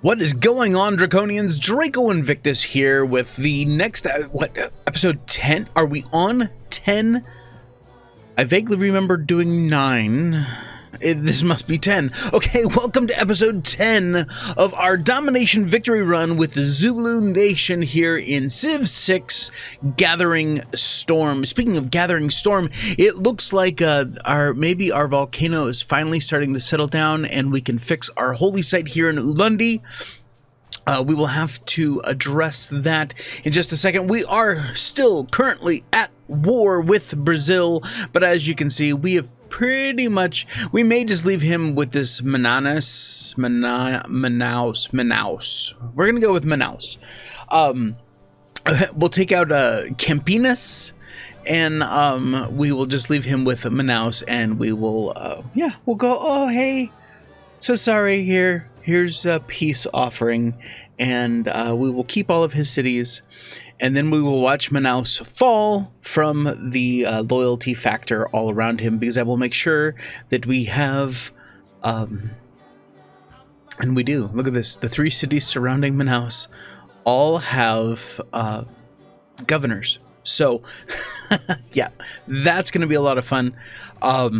What is going on, Draconians? Draco Invictus here with the next, episode 10? Are we on 10? I vaguely remember doing 9. This must be 10. Okay, welcome to episode 10 of our Domination victory run with the Zulu Nation here in Civ 6, Gathering Storm. Speaking of Gathering Storm, it looks like maybe our volcano is finally starting to settle down and we can fix our holy site here in Ulundi. We will have to address that in just a second. We are still currently at war with Brazil, but as you can see, we have pretty much, we may just leave him with this Manaus. We're gonna go with Manaus. We'll take out Campinas, and we will just leave him with Manaus, and we will we'll go, oh hey, so sorry, here's a peace offering, and we will keep all of his cities, and then we will watch Manaus fall from the loyalty factor all around him, because I will make sure that we have, and we do, look at this, the 3 cities surrounding Manaus all have governors. So, yeah, that's going to be a lot of fun. So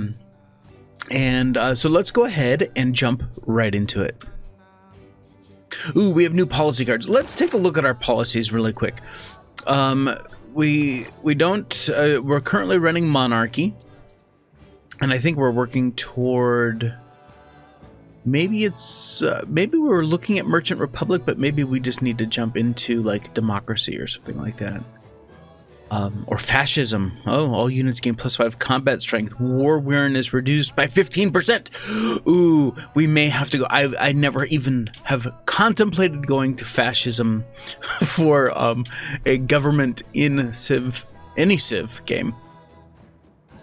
let's go ahead and jump right into it. Ooh, we have new policy cards. Let's take a look at our policies really quick. We're currently running monarchy, and I think we're working toward, maybe we were looking at merchant republic, but maybe we just need to jump into like democracy or something like that. Or fascism. Oh, all units gain +5 combat strength. War weariness reduced by 15%. Ooh, we may have to go. I never even have contemplated going to fascism for a government in any Civ game.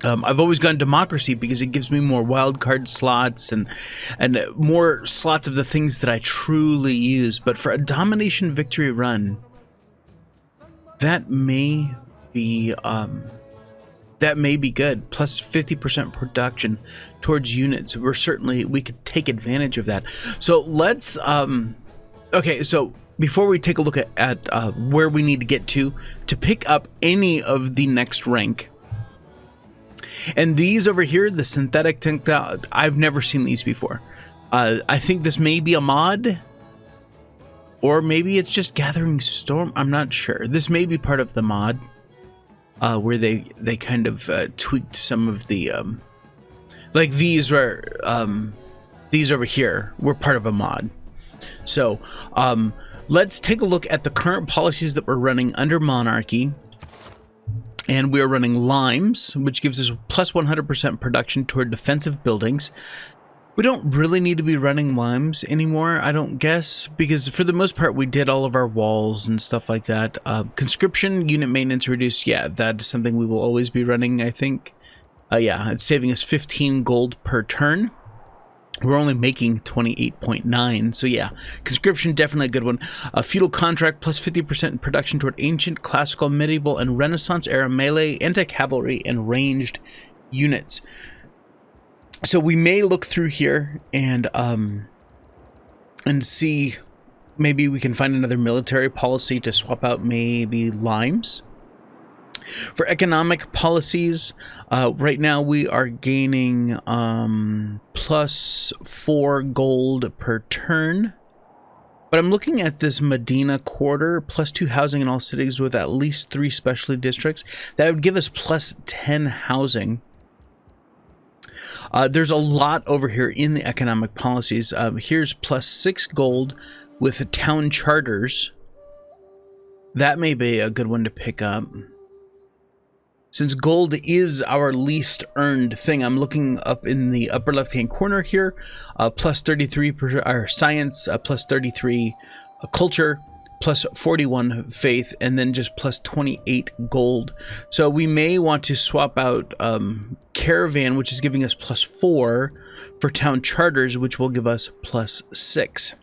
I've always gone democracy because it gives me more wildcard slots and more slots of the things that I truly use. But for a domination victory run, that may be good. Plus 50% production towards units. We could take advantage of that. So let's okay, so before we take a look at where we need to get to pick up any of the next rank, and these over here, the synthetic tank, I've never seen these before. I think this may be a mod, or maybe it's just Gathering Storm. I'm not sure. This may be part of the mod, where they kind of tweaked some of the like these over here were part of a mod. So let's take a look at the current policies that we're running under monarchy, and we're running limes, which gives us plus 100% production toward defensive buildings. We don't really need to be running limes anymore, I don't guess, because for the most part we did all of our walls and stuff like that. Conscription unit maintenance reduced, yeah, that is something we will always be running, I think. Yeah, it's saving us 15 gold per turn. We're only making 28.9, so yeah, conscription, definitely a good one. Feudal contract, plus 50% in production toward ancient, classical, medieval, and Renaissance era melee, anti-cavalry, and ranged units. So we may look through here and see, maybe we can find another military policy to swap out maybe limes. For economic policies, right now we are gaining plus 4 gold per turn. But I'm looking at this Medina quarter, plus 2 housing in all cities with at least 3 specialty districts. That would give us plus 10 housing. There's a lot over here in the economic policies. Here's plus 6 gold with town charters. That may be a good one to pick up. Since gold is our least earned thing, I'm looking up in the upper left-hand corner here. Plus 33 per our science, plus 33 culture, plus 41 faith, and then just plus 28 gold. So we may want to swap out caravan, which is giving us plus 4, for town charters, which will give us plus 6.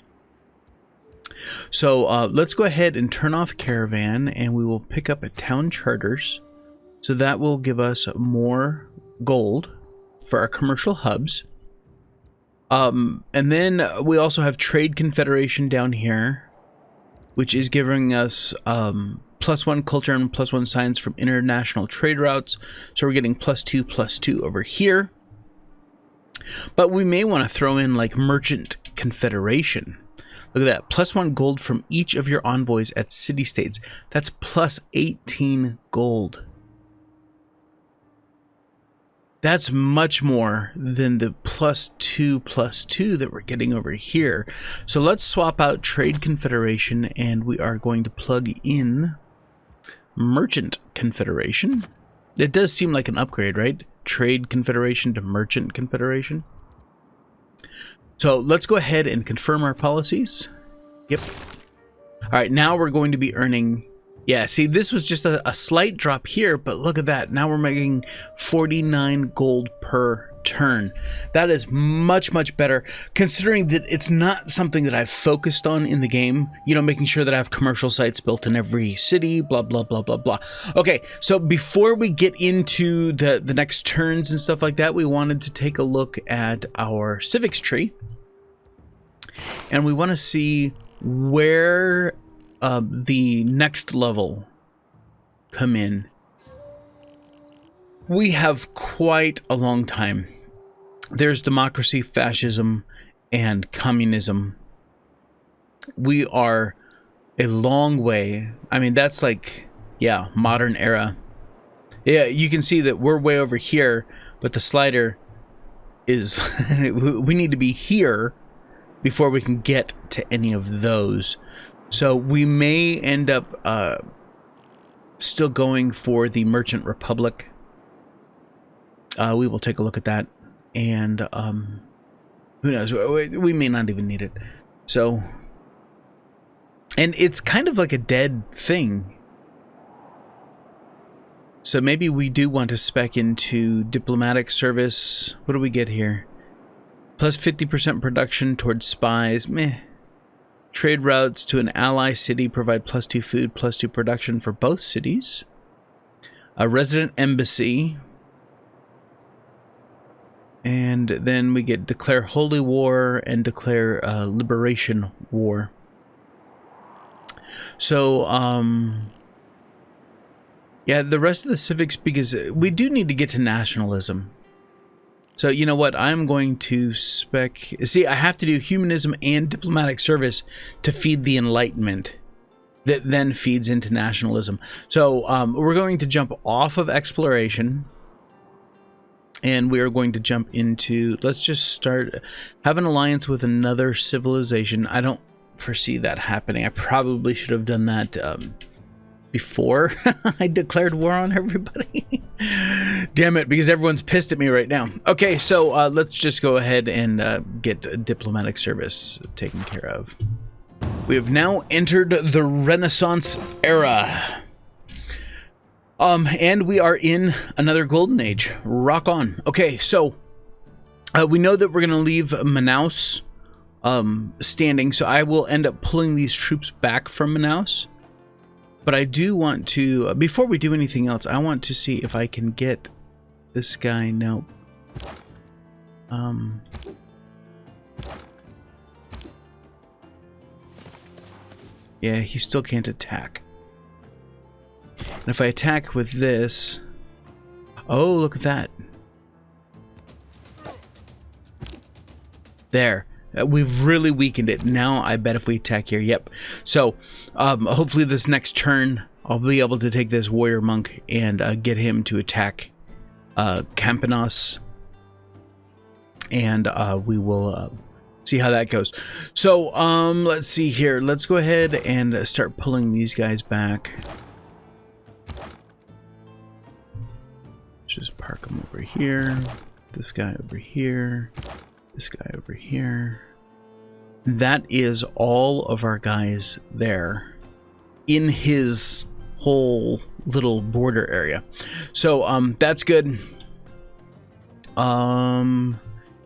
So let's go ahead and turn off caravan, and we will pick up a town charters. So that will give us more gold for our commercial hubs. And then we also have Trade Confederation down here, which is giving us +1 culture and +1 science from international trade routes. So we're getting +2/+2 over here. But we may want to throw in like Merchant Confederation. Look at that, +1 gold from each of your envoys at city-states. That's +18 gold. That's much more than the +2/+2 that we're getting over here. So let's swap out Trade Confederation, and we are going to plug in Merchant Confederation. It does seem like an upgrade, right? Trade Confederation to Merchant Confederation. So let's go ahead and confirm our policies. Yep. All right, now we're going to be earning... Yeah, see, this was just a slight drop here, but look at that. Now we're making 49 gold per turn. That is much, much better, considering that it's not something that I've focused on in the game. You know, making sure that I have commercial sites built in every city, blah, blah, blah, blah, blah. Okay, so before we get into the next turns and stuff like that, we wanted to take a look at our civics tree. And we want to see where the next level come in. We have quite a long time. There's democracy, fascism, and communism. We are a long way. I mean, that's like, yeah, modern era. Yeah, you can see that we're way over here, but the slider is, we need to be here before we can get to any of those. So we may end up still going for the Merchant Republic. We will take a look at that, and who knows? We may not even need it. So, and it's kind of like a dead thing. So maybe we do want to spec into diplomatic service. What do we get here? Plus 50% production towards spies. Meh. Trade routes to an ally city provide +2 food, +2 production for both cities. A resident embassy. And then we get declare holy war and declare liberation war. So, yeah, the rest of the civics, because we do need to get to nationalism. So, you know what? I'm going to spec... See, I have to do humanism and diplomatic service to feed the Enlightenment that then feeds into nationalism. So, we're going to jump off of exploration, and we are going to jump into... Let's just start... Have an alliance with another civilization. I don't foresee that happening. I probably should have done that... before I declared war on everybody. Damn it, because everyone's pissed at me right now. Okay, so let's just go ahead and get diplomatic service taken care of. We have now entered the Renaissance era. And we are in another golden age. Rock on. Okay, so we know that we're going to leave Manaus standing, so I will end up pulling these troops back from Manaus. But I do want to, before we do anything else, I want to see if I can get this guy. Nope. Yeah, he still can't attack. And if I attack with this... Oh, look at that. There. We've really weakened it. Now I bet if we attack here, yep. So hopefully this next turn I'll be able to take this warrior monk and get him to attack Campinas, and we will see how that goes. So let's see here. Let's go ahead and start pulling these guys back. Just park them over here. This guy over here. This guy over here. That is all of our guys there in his whole little border area. So that's good.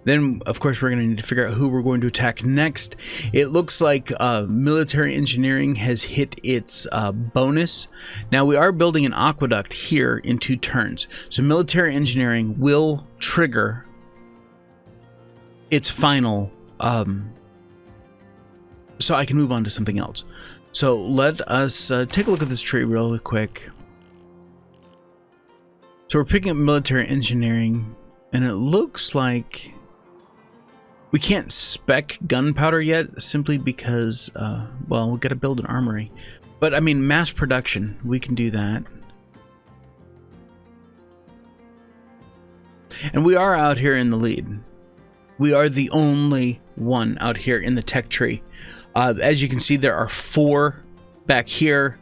Then of course we're going to need to figure out who we're going to attack next. It looks like military engineering has hit its bonus. Now we are building an aqueduct here in 2 turns. So military engineering will trigger its final, so I can move on to something else. So let us take a look at this tree real quick. So we're picking up military engineering, and it looks like we can't spec gunpowder yet, simply because, well, we've got to build an armory. But, I mean, mass production, we can do that. And we are out here in the lead. We are the only one out here in the tech tree. As you can see, there are 4 back here,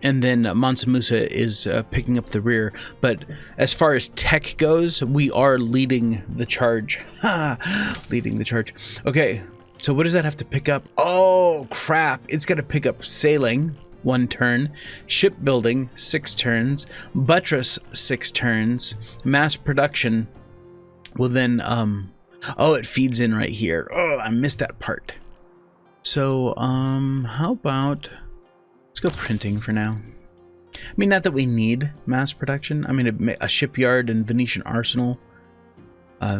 and then Mansa Musa is picking up the rear. But as far as tech goes, we are leading the charge. Leading the charge. Okay, so what does that have to pick up? Oh, crap. It's got to pick up sailing, 1 turn, shipbuilding, 6 turns, buttress, 6 turns, mass production. Well, then, oh, it feeds in right here. Oh, I missed that part. So, how about, let's go printing for now. I mean, not that we need mass production. I mean, a shipyard and Venetian arsenal.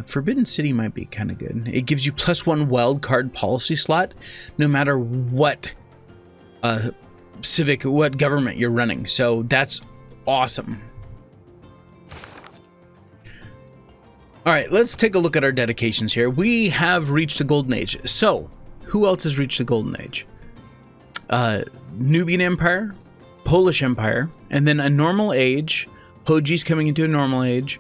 Forbidden City might be kind of good. It gives you +1 wild card policy slot, no matter what what government you're running. So that's awesome. All right, let's take a look at our dedications here. We have reached the Golden Age. So, who else has reached the Golden Age? Nubian Empire, Polish Empire, and then a normal age. Hoji's coming into a normal age,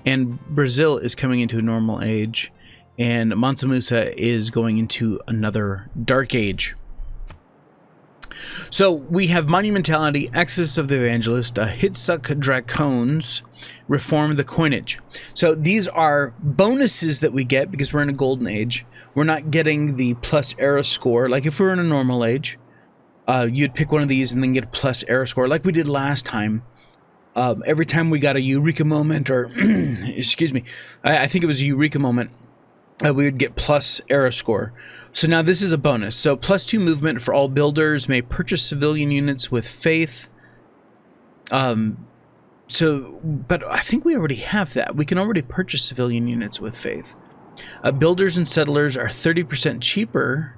and Brazil is coming into a normal age, and Mansa Musa is going into another dark age. So we have Monumentality, Exodus of the Evangelist, Hitsuck Dracones, Reform the Coinage. So these are bonuses that we get because we're in a golden age. We're not getting the plus era score. Like if we were in a normal age, you'd pick one of these and then get a plus era score like we did last time. Every time we got a Eureka moment, or excuse me, I think it was a Eureka moment, we would get plus era score. So now this is a bonus. So +2 movement for all builders, may purchase civilian units with faith. But I think we already have that. We can already purchase civilian units with faith. Builders and settlers are 30% cheaper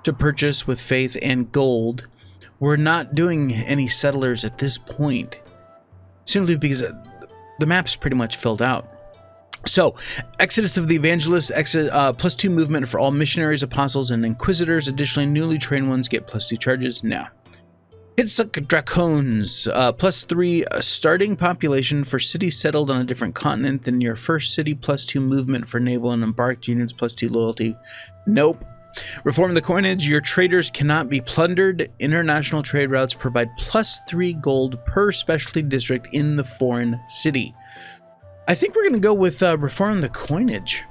to purchase with faith and gold. We're not doing any settlers at this point, simply because the map's pretty much filled out. So, Exodus of the Evangelist, +2 movement for all missionaries, apostles, and inquisitors. Additionally, newly trained ones get +2 charges now. Hitsuck Dracones, +3 starting population for cities settled on a different continent than your first city, +2 movement for naval and embarked units, +2 loyalty. Nope. Reform the coinage. Your traders cannot be plundered. International trade routes provide +3 gold per specialty district in the foreign city. I think we're going to go with reform the coinage.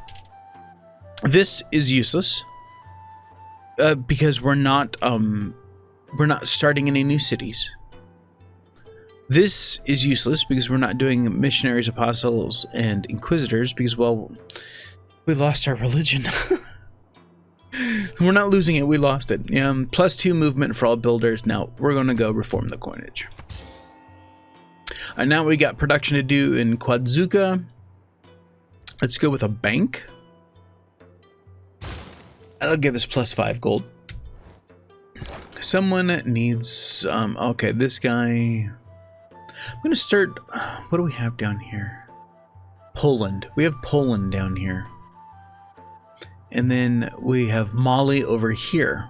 This is useless because we're not starting any new cities. This is useless because we're not doing missionaries, apostles, and inquisitors because, well, we lost our religion. We're not losing it, we lost it. +2 movement for all builders. Now we're going to go reform the coinage. And now we got production to do in Quadzuka. Let's go with a bank. That'll give us +5 gold. Someone needs, okay, this guy. I'm going to start, what do we have down here? Poland. We have Poland down here. And then we have Mali over here.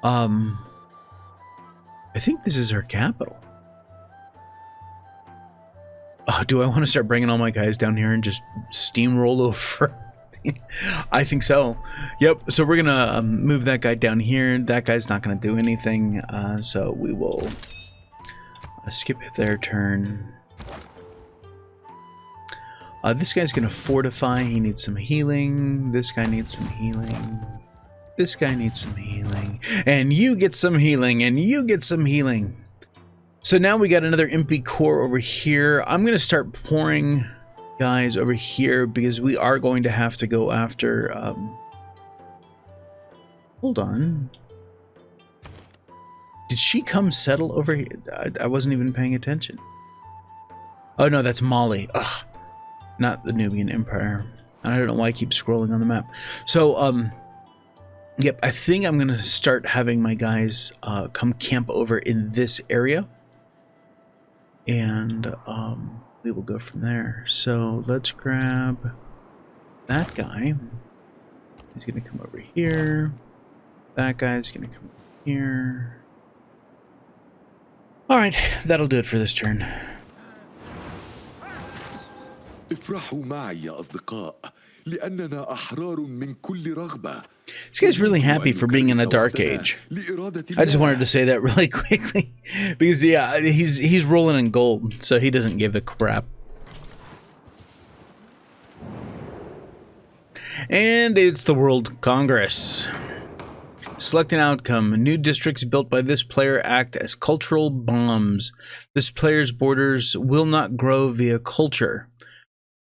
I think this is our capital. Oh, do I want to start bringing all my guys down here and just steamroll over? I think so. Yep. So we're going to move that guy down here. That guy's not going to do anything. So we will skip their turn. This guy's going to fortify. He needs some healing. This guy needs some healing. This guy needs some healing. And you get some healing. And you get some healing. So now we got another MP core over here. I'm going to start pouring guys over here because we are going to have to go after... hold on. Did she come settle over here? I wasn't even paying attention. Oh no, that's Mali. Ugh. Not the Nubian Empire. And I don't know why I keep scrolling on the map. So, yep, I think I'm going to start having my guys come camp over in this area. And we will go from there. So let's grab that guy. He's going to come over here. That guy's going to come over here. All right, that'll do it for this turn. افرحوا معي يا أصدقاء لأننا أحرار من كل رغبة. This guy's really happy for being in a dark age. I just wanted to say that really quickly because yeah, he's rolling in gold, so he doesn't give a crap. And it's the World Congress. Select an outcome. New districts built by this player act as cultural bombs. This player's borders will not grow via culture.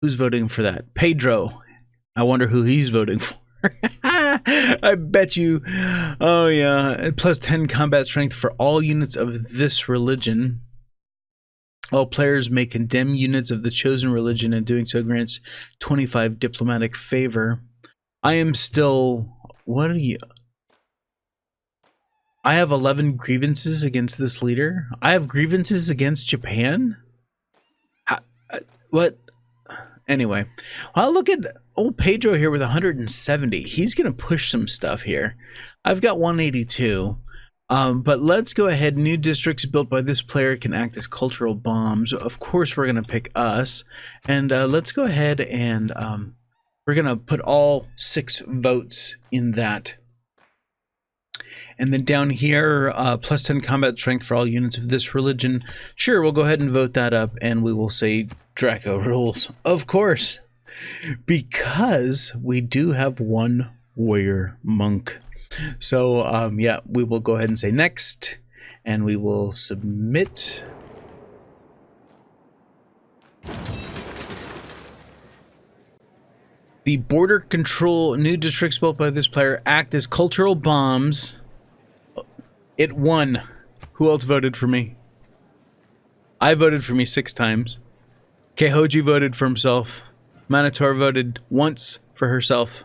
Who's voting for that? Pedro. I wonder who he's voting for. I bet you. Oh yeah, plus 10 combat strength for all units of this religion. All players may condemn units of the chosen religion, and doing so grants 25 diplomatic favor. I am still. What are you? I have 11 grievances against this leader. I have grievances against Japan. What? Anyway, well, look at old Pedro here with 170. He's going to push some stuff here. I've got 182. But let's go ahead. New districts built by this player can act as cultural bombs. Of course, we're going to pick us. And let's go ahead and we're going to put all 6 votes in that. And then down here, plus 10 combat strength for all units of this religion. Sure, we'll go ahead and vote that up, and we will say Draco rules. Of course, because we do have one warrior monk. So, yeah, we will go ahead and say next, and we will submit. The border control new districts built by this player act as cultural bombs. It won. Who else voted for me? I voted for me 6 times. Kehoji voted for himself. Manator voted once for herself.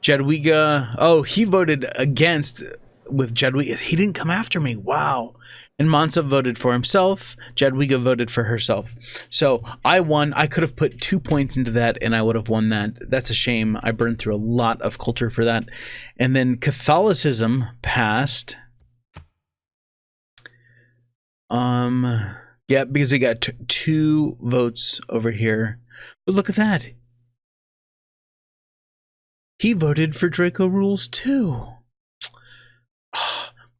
Jadwiga, oh, he voted against with Jadwiga. He didn't come after me. Wow. And Mansa voted for himself. Jadwiga voted for herself. So I won. I could have put 2 points into that and I would have won that. That's a shame. I burned through a lot of culture for that. And then Catholicism passed. Yeah, because it got 2 votes over here. But look at that. He voted for Draco rules too.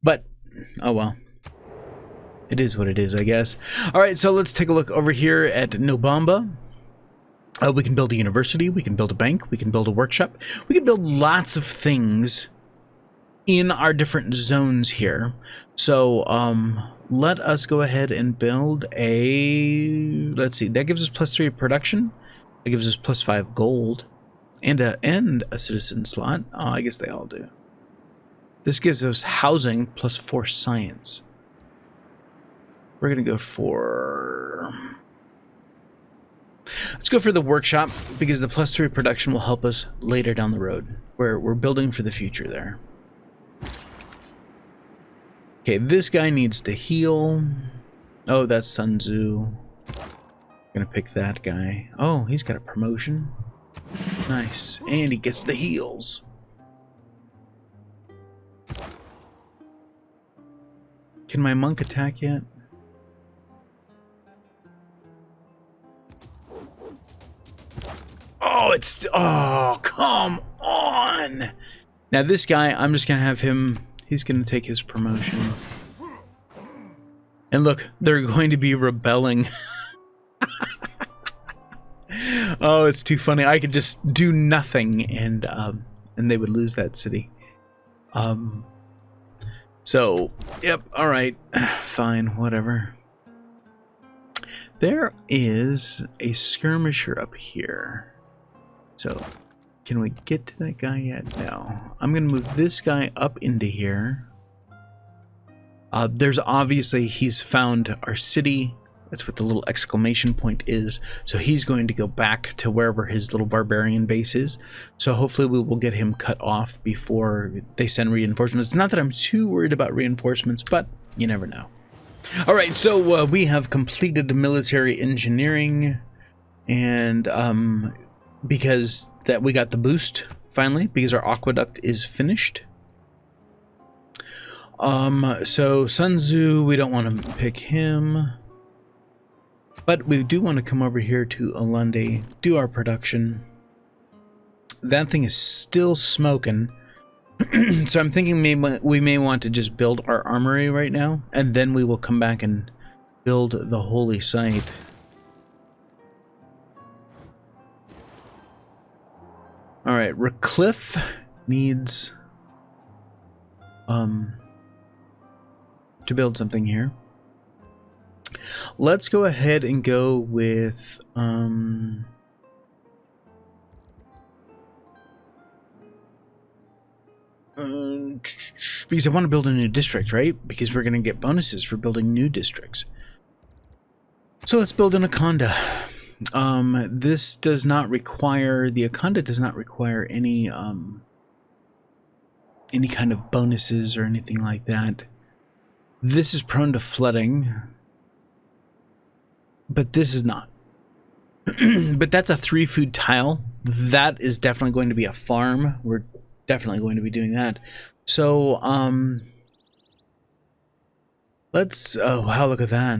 But, oh well. It is what it is, I guess. All right, so let's take a look over here at Nobamba. We can build a university, we can build a bank, we can build a workshop. We can build lots of things in our different zones here. So, let us go ahead and build a, let's see, that gives us +3 production. That gives us +5 gold and a citizen slot. Oh, I guess they all do. This gives us housing +4 science. We're going to go for... Let's go for the workshop, because the +3 production will help us later down the road. We're building for the future there. Okay, this guy needs to heal. Oh, that's Sun Tzu. Gonna pick that guy. Oh, he's got a promotion. Nice. And he gets the heals. Can my monk attack yet? Oh, it's... Oh, come on! Now this guy, I'm just gonna have him... He's gonna take his promotion. And look, they're going to be rebelling. Oh, it's too funny. I could just do nothing and they would lose that city. So, yep, all right. Fine, whatever. There is a skirmisher up here. So, can we get to that guy yet? No. I'm going to move this guy up into here. There's obviously, he's found our city That's what the little exclamation point is. So he's going to go back to wherever his little barbarian base is. So hopefully we will get him cut off before they send reinforcements. It's not that I'm too worried about reinforcements, but you never know. All right, so we have completed military engineering, and because that we got the boost finally, because our aqueduct is finished. So Sun Tzu, we don't want to pick him, but we do want to come over here to Alunde, do our production. That thing is still smoking. So I'm thinking we may want to just build our armory right now, and then we will come back and build the holy site. All right, Recliff needs to build something here. Let's go ahead and go with because I want to build a new district, right? Because we're going to get bonuses for building new districts. So let's build an Akonda. This does not require, the Akonda does not require any kind of bonuses or anything like that. This is prone to flooding, but this is not. But that's a 3-food tile. That is definitely going to be a farm. We're definitely going to be doing that. So, let's, oh wow, look at that.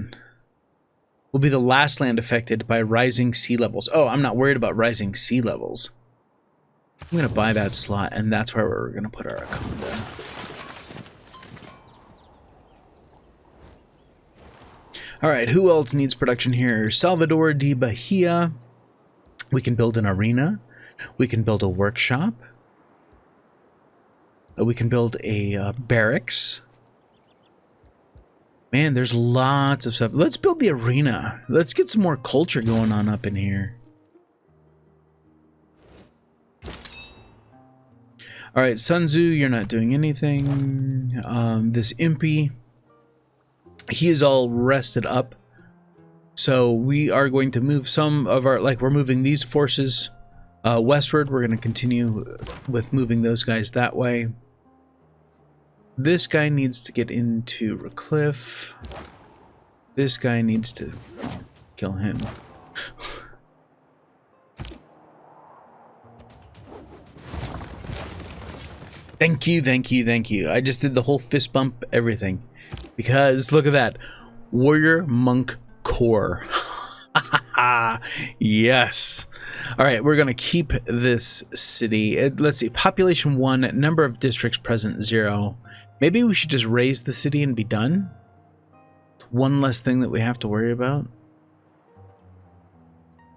Will be the last land affected by rising sea levels. Oh, I'm not worried about rising sea levels. I'm going to buy that slot, and that's where we're going to put our Akonda. All right, who else needs production here? Salvador de Bahia. We can build an arena. We can build a workshop. We can build a barracks. Man, there's lots of stuff. Let's build the arena. Let's get some more culture going on up in here. All right, Sun Tzu, you're not doing anything. This Impy, he is all rested up. So we are going to move some of our, like we're moving these forces westward. We're going to continue with moving those guys that way. This guy needs to get into Recliff. This guy needs to kill him. Thank you, thank you, thank you. I just did the whole fist bump everything. Because look at that. Warrior Monk Core. Yes. All right, we're going to keep this city. Let's see. Population 1, number of districts present 0. Maybe we should just raise the city and be done. One less thing that we have to worry about.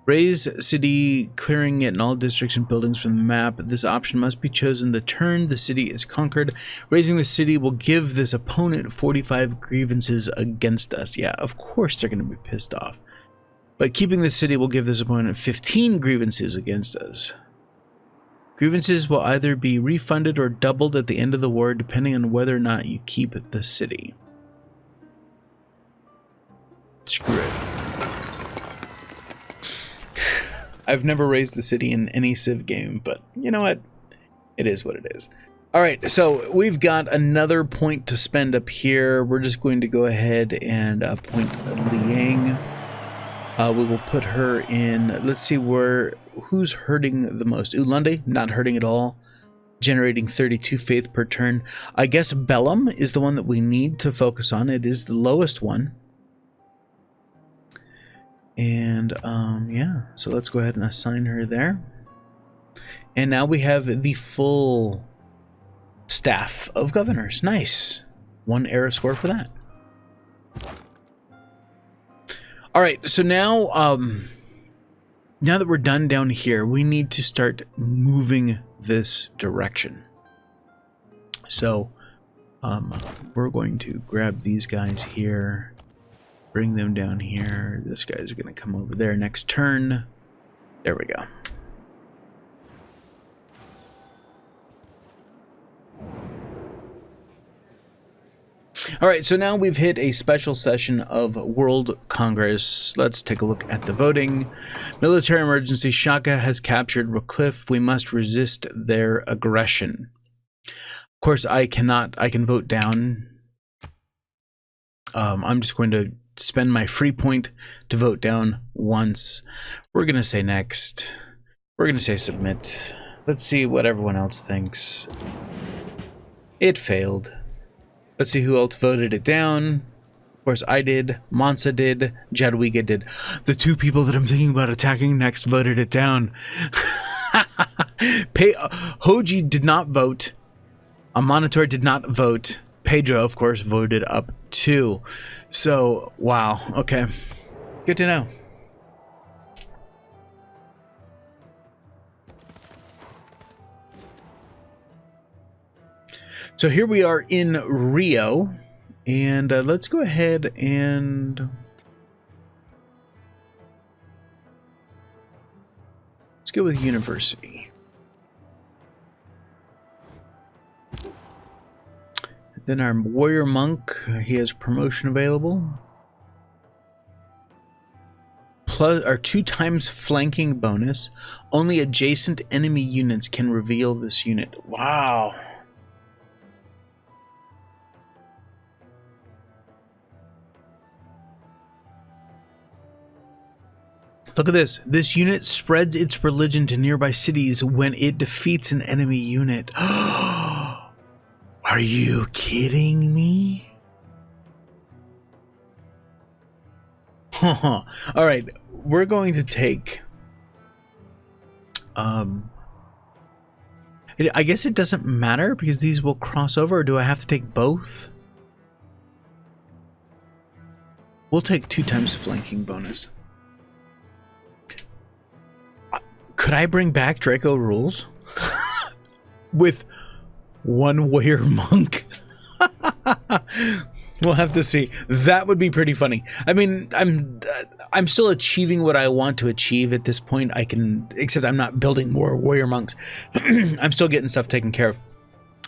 Raise city, clearing it in all districts and buildings from the map. This option must be chosen the turn the city is conquered. Raising the city will give this opponent 45 grievances against us. Yeah, of course they're going to be pissed off. But keeping the city will give this opponent 15 grievances against us. Grievances will either be refunded or doubled at the end of the war, depending on whether or not you keep the city. Screw it. I've never raised the city in any civ game, but you know what? It is what it is. All right, so we've got another point to spend up here. We're just going to go ahead and appoint Liang. We will put her in. Let's see who's hurting the most. Ulunde, not hurting at all. Generating 32 faith per turn. I guess Bellum is the one that we need to focus on. It is the lowest one. And yeah, so let's go ahead and assign her there. And now we have the full staff of governors. Nice. 1 era score for that. All right, so now now that we're done down here, we need to start moving this direction. So we're going to grab these guys here, bring them down here. This guy's going to come over there next turn. There we go. All right, so now we've hit a special session of World Congress. Let's take a look at the voting. Military emergency. Shaka has captured Recliff. We must resist their aggression. Of course, I can vote down. I'm just going to spend my free point to vote down once. We're going to say next. We're going to say submit. Let's see what everyone else thinks. It failed. Let's see who else voted it down. Of course, I did. Mansa did. Jadwiga did. The two people that I'm thinking about attacking next voted it down. Hoji did not vote. Monitor did not vote. Pedro, of course, voted up too. So, wow. Okay. Good to know. So here we are in Rio, and let's go ahead and let's go with university. Then our warrior monk, he has promotion available. Plus our 2 times flanking bonus. Only adjacent enemy units can reveal this unit. Wow. Look at this. This unit spreads its religion to nearby cities when it defeats an enemy unit. Are you kidding me? All right, we're going to take... I guess it doesn't matter because these will cross over, or do I have to take both? We'll take 2 times flanking bonus. Could I bring back Draco rules with 1 warrior monk? We'll have to see. That would be pretty funny. I mean, I'm still achieving what I want to achieve at this point. Except I'm not building more warrior monks. I'm still getting stuff taken care of.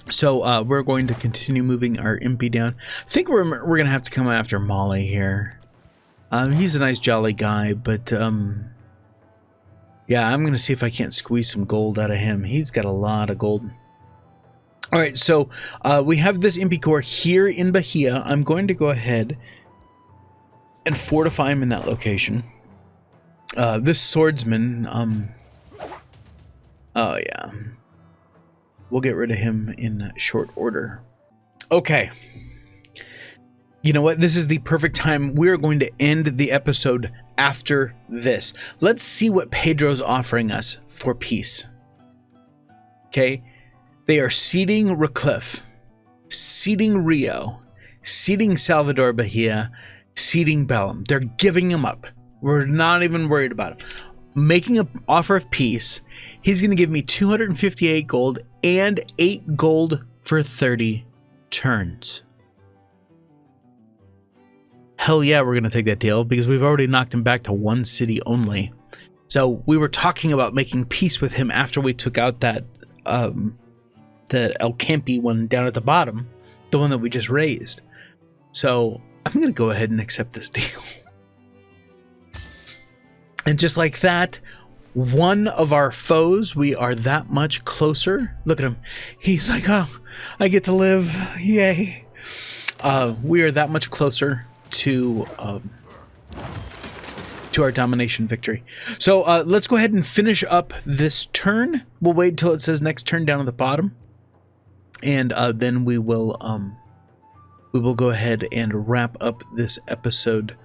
So we're going to continue moving our MP down. I think we're gonna have to come after Molly here. He's a nice jolly guy, but yeah, I'm gonna see if I can't squeeze some gold out of him. He's got a lot of gold. All right, so we have this MP Corps here in Bahia. I'm going to go ahead and fortify him in that location. This swordsman, oh yeah, we'll get rid of him in short order. Okay. You know what? This is the perfect time. We're going to end the episode after this. Let's see what Pedro's offering us for peace. Okay. They are ceding Recliff, ceding Rio, ceding Salvador Bahia, ceding Bellum. They're giving him up. We're not even worried about him. Making an offer of peace. He's going to give me 258 gold and 8 gold for 30 turns. Hell yeah, we're going to take that deal because we've already knocked him back to 1 city only. So we were talking about making peace with him after we took out that the El Campi one down at the bottom, the one that we just raised. So I'm going to go ahead and accept this deal. And just like that, one of our foes, we are that much closer. Look at him. He's like, oh, I get to live. Yay. We are that much closer to our domination victory. So let's go ahead and finish up this turn. We'll wait until it says next turn down at the bottom. And then we will go ahead and wrap up this episode.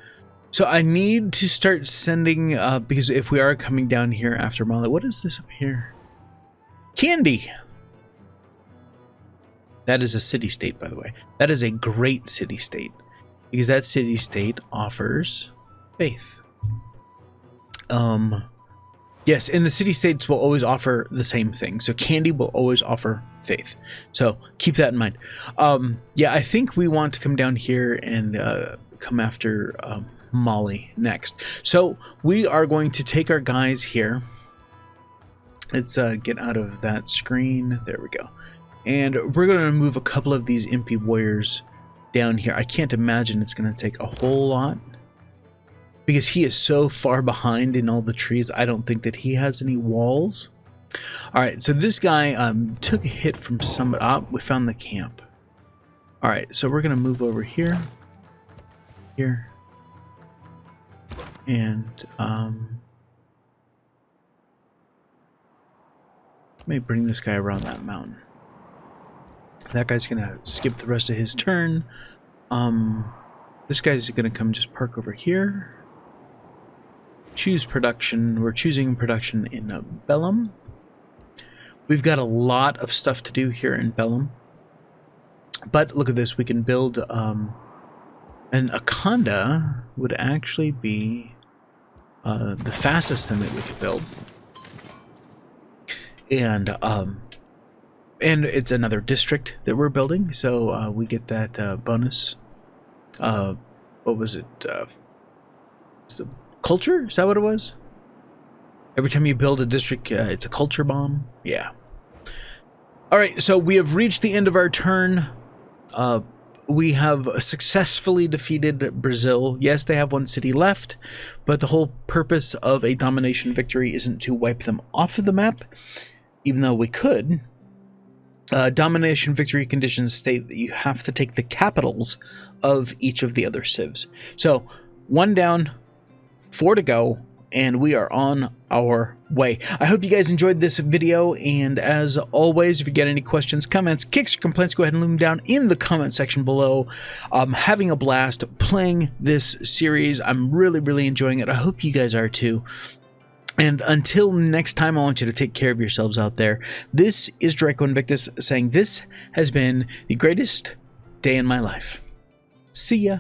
So I need to start sending, because if we are coming down here after Mali, what is this up here? Candy! That is a city-state, by the way. That is a great city-state, because that city-state offers faith. Yes, and the city-states will always offer the same thing. So candy will always offer faith. So keep that in mind. Yeah, I think we want to come down here and come after Molly next. So we are going to take our guys here. Let's get out of that screen. There we go. And we're going to move a couple of these MP warriors down here. I can't imagine it's going to take a whole lot because he is so far behind in all the trees. I don't think that he has any walls. All right, so this guy took a hit from somebody. We found the camp. All right, so we're going to move over here, and let me bring this guy around that mountain. That guy's gonna skip the rest of his turn. This guy's gonna come just park over here. Choose production. We're choosing production in Bellum. We've got a lot of stuff to do here in Bellum. But look at this, we can build an Akonda would actually be the fastest thing that we could build. And it's another district that we're building, so we get that bonus. What was it? Culture? Is that what it was? Every time you build a district, it's a culture bomb. Yeah. All right, so we have reached the end of our turn. We have successfully defeated Brazil. Yes, they have one city left, but the whole purpose of a domination victory isn't to wipe them off of the map, even though we could. Domination victory conditions state that you have to take the capitals of each of the other civs. So 1 down, 4 to go, and we are on our way. I hope you guys enjoyed this video, and as always, if you get any questions, comments, kicks, or complaints, go ahead and leave them down in the comment section below. I'm having a blast playing this series. I'm really enjoying it. I hope you guys are too. And until next time, I want you to take care of yourselves out there. This is Draco Invictus saying this has been the greatest day in my life. See ya.